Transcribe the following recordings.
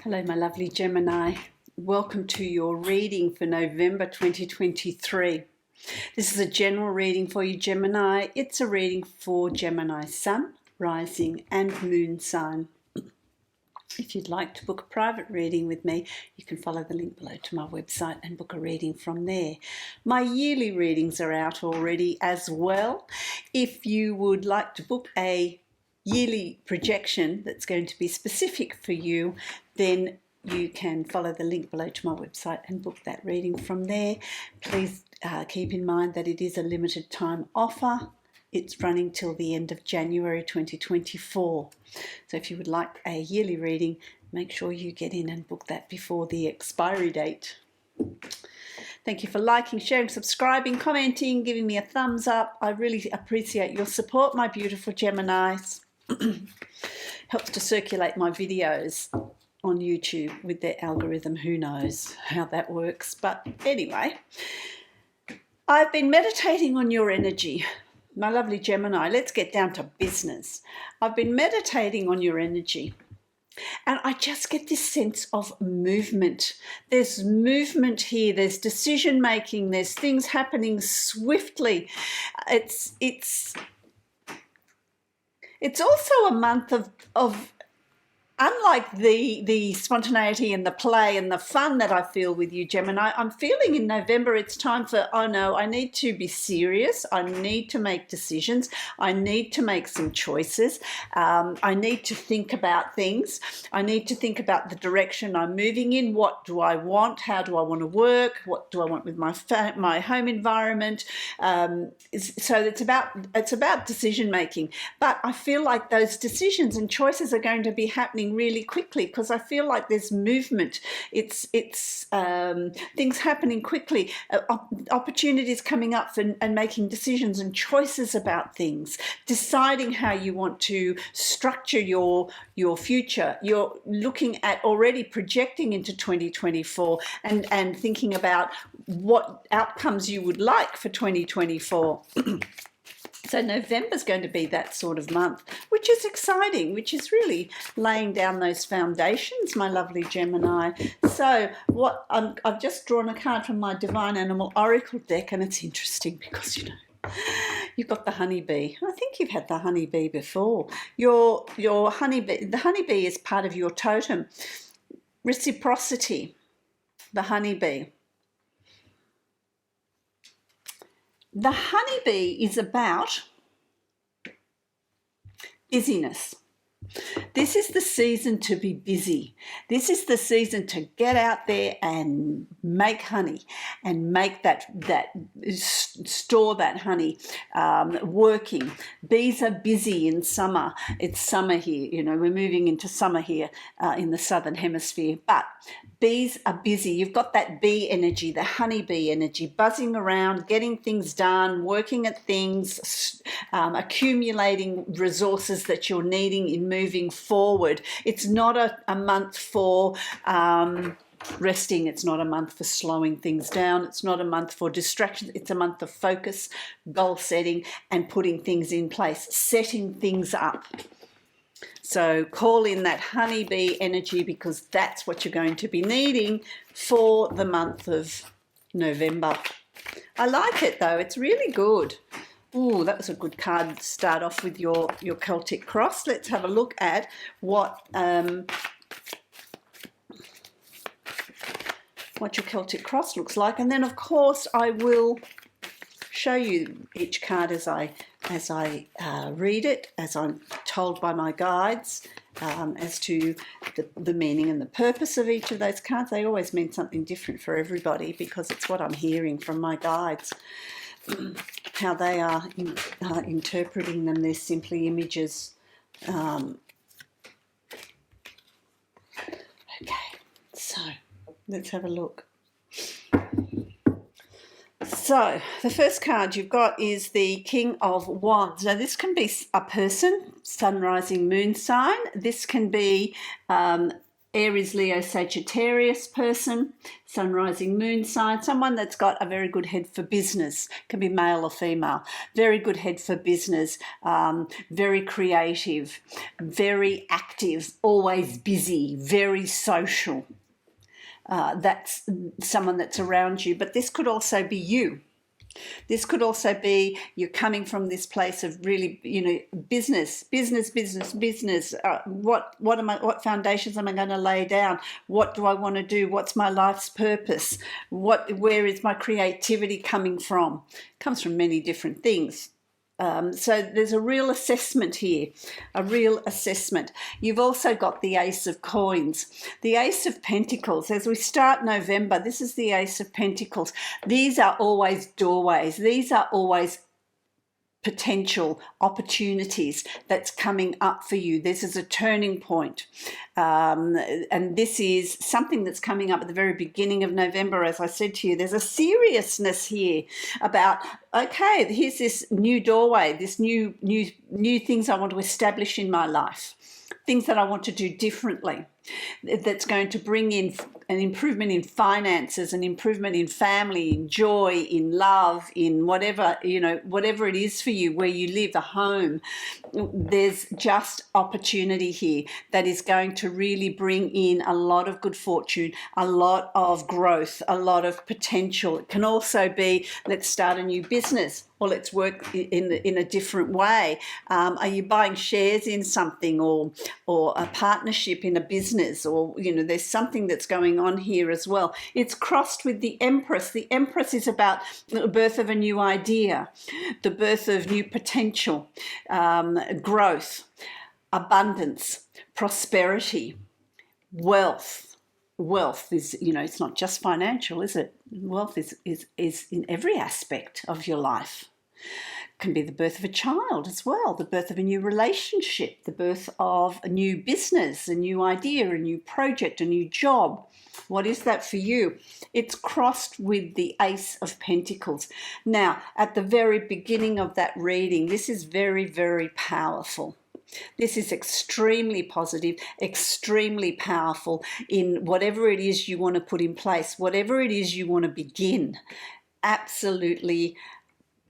Hello, my lovely Gemini. Welcome to your reading for November 2023. This is a general reading for you, Gemini. It's a reading for Gemini Sun, Rising and Moon sign. If you'd like to book a private reading with me, you can follow the link below to my website and book a reading from there. My yearly readings are out already as well. If you would like to book a yearly projection that's going to be specific for you, then you can follow the link below to my website and book that reading from there. Please keep in mind that it is a limited time offer. It's running till the end of January 2024. So if you would like a yearly reading, make sure you get in and book that before the expiry date. Thank you for liking, sharing, subscribing, commenting, giving me a thumbs up. I really appreciate your support, my beautiful Geminis. Helps to circulate my videos on YouTube with their algorithm. Who knows how that works? But anyway, I've been meditating on your energy. My lovely Gemini, let's get down to business. I've been meditating on your energy and I just get this sense of movement. There's movement here, there's decision making, there's things happening swiftly. It's also a month of unlike the spontaneity and the play and the fun that I feel with you, Gemini, I'm feeling in November it's time for, oh no, I need to be serious. I need to make decisions. I need to make some choices. I need to think about things. I need to think about the direction I'm moving in. What do I want? How do I want to work? What do I want with my home environment? So it's about decision making. But I feel like those decisions and choices are going to be happening really quickly because I feel like there's movement. It's things happening quickly, opportunities coming up and making decisions and choices about things, deciding how you want to structure your future. You're looking at already projecting into 2024 and thinking about what outcomes you would like for 2024. So November's going to be that sort of month, which is exciting, which is really laying down those foundations, my lovely Gemini. So I've just drawn a card from my Divine Animal Oracle deck, and it's interesting because, you've got the honeybee. I think you've had the honeybee before. Your honeybee, the honeybee is part of your totem. Reciprocity, the honeybee. The honeybee is about busyness. This is the season to be busy. This is the season to get out there and make honey and make store that honey working. Bees are busy in summer. It's summer here. We're moving into summer here in the southern hemisphere. But bees are busy. You've got that bee energy, the honeybee energy, buzzing around, getting things done, working at things, accumulating resources that you're needing in moving forward. It's not a month for resting. It's not a month for slowing things down. It's not a month for distraction. It's a month of focus, goal setting, and putting things in place, setting things up. So call in that honeybee energy because that's what you're going to be needing for the month of November. I like it though. It's really good. Ooh, that was a good card to start off with your Celtic cross. Let's have a look at what your Celtic cross looks like. And then, of course, I will show you each card as I read it, as I'm told by my guides, as to the meaning and the purpose of each of those cards. They always mean something different for everybody because it's what I'm hearing from my guides. How they are interpreting them. They're simply images. Okay, so let's have a look. So the first card you've got is the King of Wands. Now this can be a person, sun, rising, moon sign. This can be Aries, Leo, Sagittarius person, sun, rising, moon sign, someone that's got a very good head for business, can be male or female, very good head for business, very creative, very active, always busy, very social. That's someone that's around you, but this could also be you. This could also be you're coming from this place of really, business. What foundations am I going to lay down? What do I want to do? What's my life's purpose? Where is my creativity coming from? It comes from many different things. So there's a real assessment here, a real assessment. You've also got the Ace of Coins, the Ace of Pentacles. As we start November, this is the Ace of Pentacles. These are always doorways. These are always potential opportunities that's coming up for you. This is a turning point. And this is something that's coming up at the very beginning of November. As I said to you, there's a seriousness here about, okay, here's this new doorway, this new things I want to establish in my life, things that I want to do differently, that's going to bring in an improvement in finances, an improvement in family, in joy, in love, in whatever, whatever it is for you, where you live, a home. There's just opportunity here that is going to really bring in a lot of good fortune, a lot of growth, a lot of potential. It can also be, let's start a new business, or let's work in a different way. Are you buying shares in something, or a partnership in a business, or there's something that's going on here as well. It's crossed with the Empress. The Empress is about the birth of a new idea, the birth of new potential, growth, abundance, prosperity, wealth. Wealth is, it's not just financial, is it? Wealth is in every aspect of your life. Can be the birth of a child as well, the birth of a new relationship, the birth of a new business, a new idea, a new project, a new job. What is that for you? It's crossed with the Ace of Pentacles. Now, at the very beginning of that reading, this is very, very powerful. This is extremely positive, extremely powerful in whatever it is you want to put in place, whatever it is you want to begin. Absolutely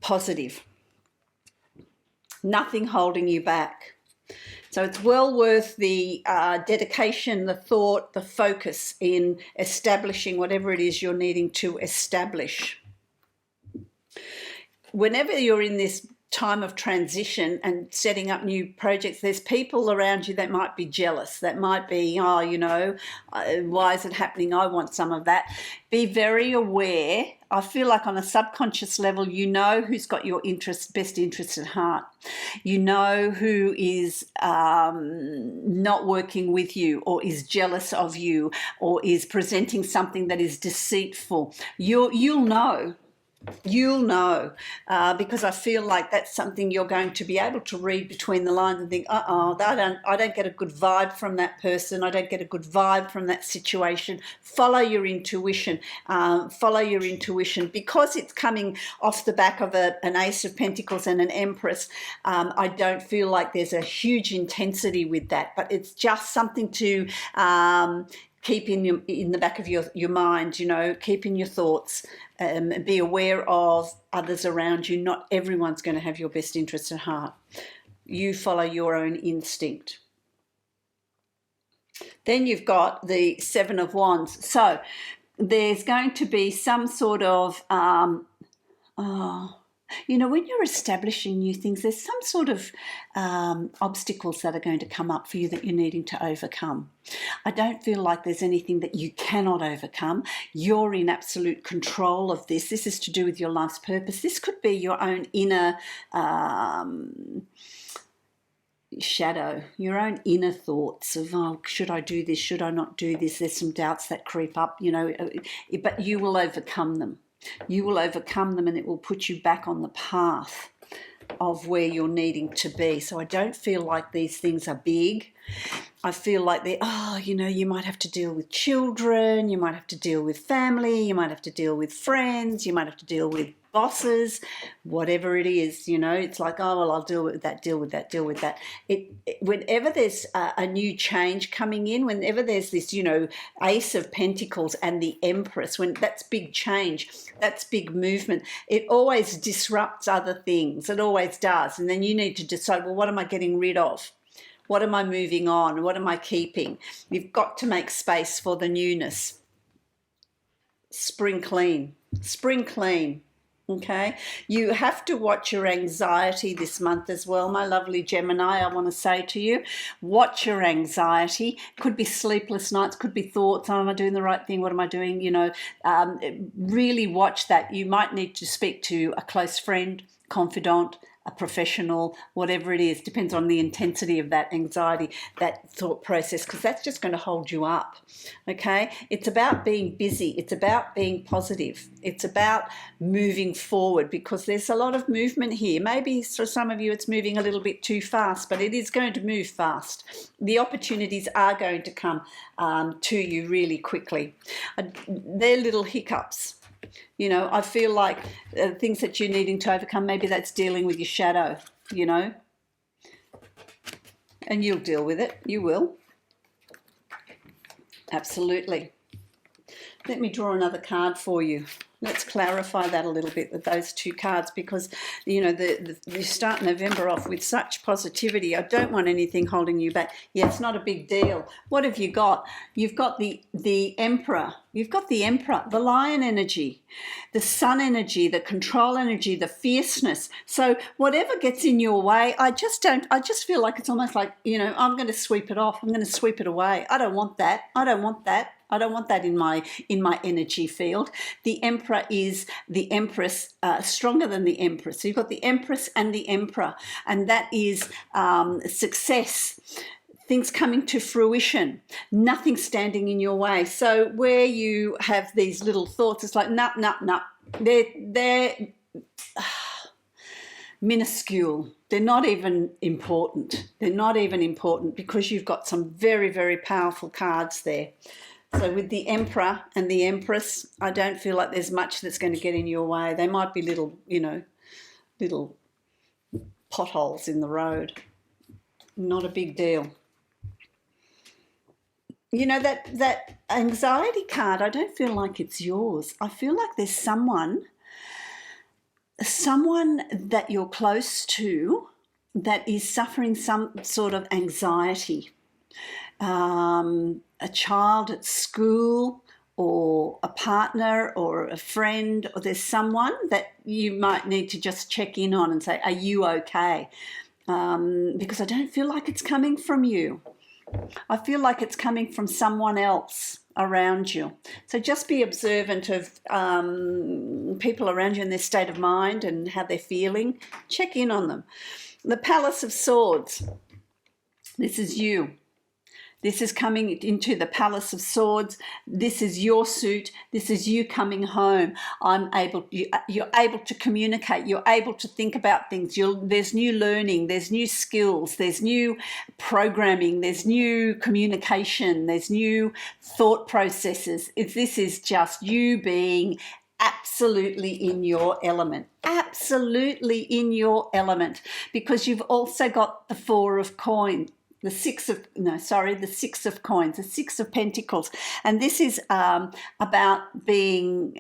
positive. Nothing holding you back. So it's well worth the dedication, the thought, the focus in establishing whatever it is you're needing to establish. Whenever you're in this time of transition and setting up new projects, there's people around you that might be jealous, that might be, why is it happening? I want some of that. Be very aware. I feel like on a subconscious level, who's got your best interest at heart. You know who is not working with you, or is jealous of you, or is presenting something that is deceitful. You'll know. You'll know, because I feel like that's something you're going to be able to read between the lines and think, I don't get a good vibe from that person. I don't get a good vibe from that situation. Follow your intuition. Because it's coming off the back of an Ace of Pentacles and an Empress. I don't feel like there's a huge intensity with that, but it's just something to keep in the back of your mind, keep in your thoughts. Be aware of others around you. Not everyone's going to have your best interest at heart. You follow your own instinct. Then you've got the Seven of Wands. So there's going to be some sort of, when you're establishing new things, there's some sort of obstacles that are going to come up for you that you're needing to overcome. I don't feel like there's anything that you cannot overcome. You're in absolute control of this. This is to do with your life's purpose. This could be your own inner shadow, your own inner thoughts of, should I do this? Should I not do this? There's some doubts that creep up, but you will overcome them. You will overcome them, and it will put you back on the path of where you're needing to be. So I don't feel like these things are big. I feel like you might have to deal with children, you might have to deal with family, you might have to deal with friends, you might have to deal with bosses, whatever it is, you know, it's like, oh, well, I'll deal with that, deal with that, deal with that. Whenever there's a new change coming in, whenever there's this, you know, Ace of Pentacles and the Empress, when that's big change, that's big movement, it always disrupts other things. It always does. And then you need to decide, well, what am I getting rid of? What am I moving on? What am I keeping? You've got to make space for the newness. Spring clean. Spring clean. Okay, you have to watch your anxiety this month as well, my lovely Gemini. I want to say to you, watch your anxiety. Could be sleepless nights, could be thoughts, oh, am I doing the right thing? What am I doing? You know, really watch that. You might need to speak to a close friend, confidant, a professional, whatever it is, depends on the intensity of that anxiety, that thought process, because that's just going to hold you up. Okay, it's about being busy, it's about being positive, it's about moving forward, because there's a lot of movement here. Maybe for some of you it's moving a little bit too fast, but it is going to move fast. The opportunities are going to come to you really quickly. They're little hiccups. You know, I feel like things that you're needing to overcome, maybe that's dealing with your shadow, you know, and you'll deal with it. You will. Absolutely. Let me draw another card for you. Let's clarify that a little bit with those two cards, because, you know, you start November off with such positivity. I don't want anything holding you back. Yeah, it's not a big deal. What have you got? You've got the Emperor. You've got the Emperor, the Lion energy, the Sun energy, the control energy, the fierceness. So whatever gets in your way, I just feel like it's almost like, you know, I'm going to sweep it off. I'm going to sweep it away. I don't want that. I don't want that. I don't want that in my energy field. The Emperor is the Empress, stronger than the Empress. So you've got the Empress and the Emperor, and that is success, things coming to fruition, nothing standing in your way. So where you have these little thoughts, it's like, no, they're minuscule. They're not even important. They're not even important, because you've got some very, very powerful cards there. So with the Emperor and the Empress, I don't feel like there's much that's going to get in your way. They might be little, you know, little potholes in the road. Not a big deal. You know, that anxiety card, I don't feel like it's yours. I feel like there's someone that you're close to that is suffering some sort of anxiety. A child at school, or a partner, or a friend, or there's someone that you might need to just check in on and say, are you okay? Because I don't feel like it's coming from you. I feel like it's coming from someone else around you. So just be observant of people around you and their state of mind and how they're feeling. Check in on them. The Palace of Swords. This is you. This is coming into the Palace of Swords. This is your suit. This is you coming home. You're able to communicate. You're able to think about things. There's new learning. There's new skills. There's new programming. There's new communication. There's new thought processes. This is just you being absolutely in your element. Absolutely in your element. Because you've also got the Four of Coins. The Six of Coins, the Six of Pentacles. And this is about being,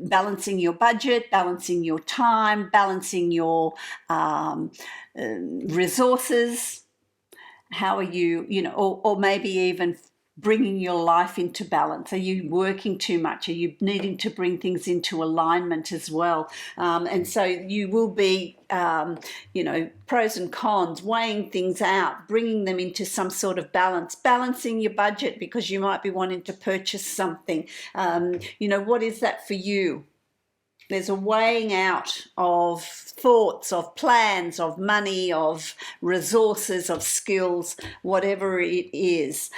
balancing your budget, balancing your time, balancing your resources. How are you, you know, or maybe even bringing your life into balance. Are you working too much? Are you needing to bring things into alignment as well? And so you will be, you know, pros and cons, weighing things out, bringing them into some sort of balance, balancing your budget, because you might be wanting to purchase something. You know, what is that for you? There's a weighing out of thoughts, of plans, of money, of resources, of skills, whatever it is,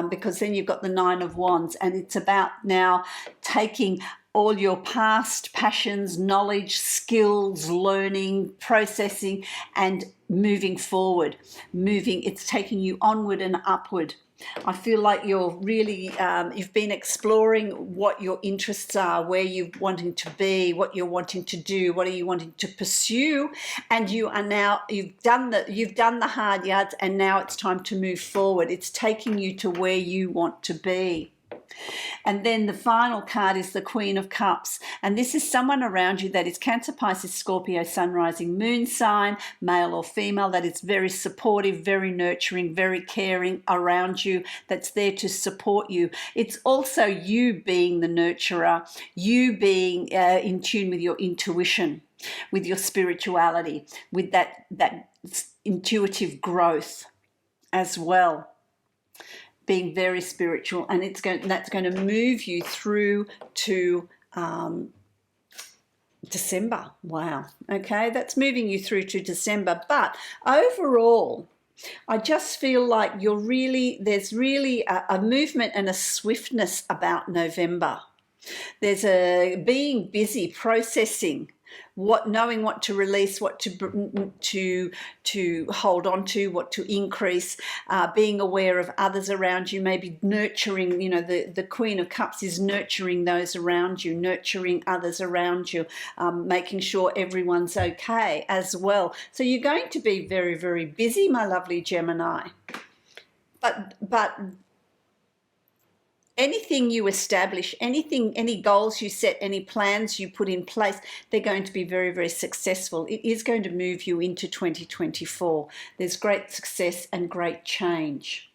because then you've got the Nine of Wands, and it's about now taking all your past passions, knowledge, skills, learning, processing, and moving forward. It's taking you onward and upward. I feel like you're really, you've been exploring what your interests are, where you're wanting to be, what you're wanting to do, what are you wanting to pursue, and you are now, you've done the hard yards, and now it's time to move forward. It's taking you to where you want to be. And then the final card is the Queen of Cups. And this is someone around you that is Cancer, Pisces, Scorpio, Sun, Rising, Moon sign, male or female, that is very supportive, very nurturing, very caring around you, that's there to support you. It's also you being the nurturer, you being in tune with your intuition, with your spirituality, with that intuitive growth as well. Being very spiritual, and that's going to move you through to December. Wow. Okay, that's moving you through to December. But overall, I just feel like there's really a movement and a swiftness about November. There's a being busy, processing, knowing what to release, what to hold on to, what to increase, being aware of others around you, maybe nurturing, the Queen of Cups is nurturing those around you, nurturing others around you, making sure everyone's okay as well. So you're going to be very, very busy, my lovely Gemini. But anything you establish, any goals you set, any plans you put in place, they're going to be very, very successful. It is going to move you into 2024. There's great success and great change.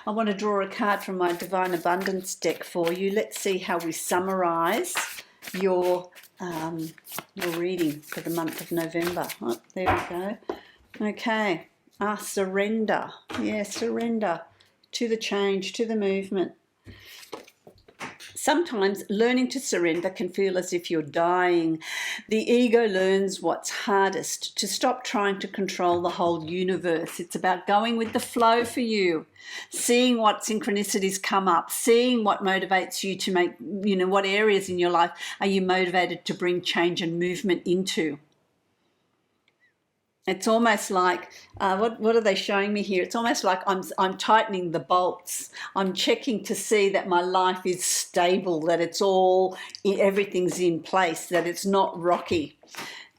I want to draw a card from my Divine Abundance deck for you. Let's see how we summarize your reading for the month of November. Oh, there we go. Okay. Surrender. Yeah, surrender to the change, to the movement. Sometimes learning to surrender can feel as if you're dying. The ego learns what's hardest, to stop trying to control the whole universe. It's about going with the flow for you, seeing what synchronicities come up, seeing what motivates you to make, what areas in your life are you motivated to bring change and movement into. It's almost like, what are they showing me here? It's almost like I'm tightening the bolts. I'm checking to see that my life is stable, that everything's in place, that it's not rocky.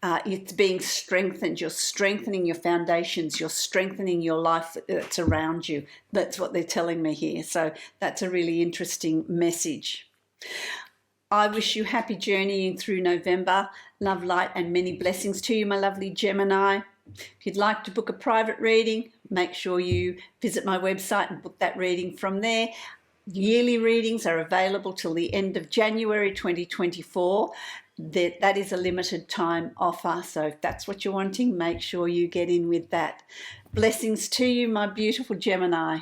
It's being strengthened. You're strengthening your foundations. You're strengthening your life that's around you. That's what they're telling me here. So that's a really interesting message. I wish you happy journeying through November. Love, light, and many blessings to you, my lovely Gemini. If you'd like to book a private reading, make sure you visit my website and book that reading from there. Yearly readings are available till the end of January 2024. That is a limited time offer, so if that's what you're wanting, make sure you get in with that. Blessings to you, my beautiful Gemini.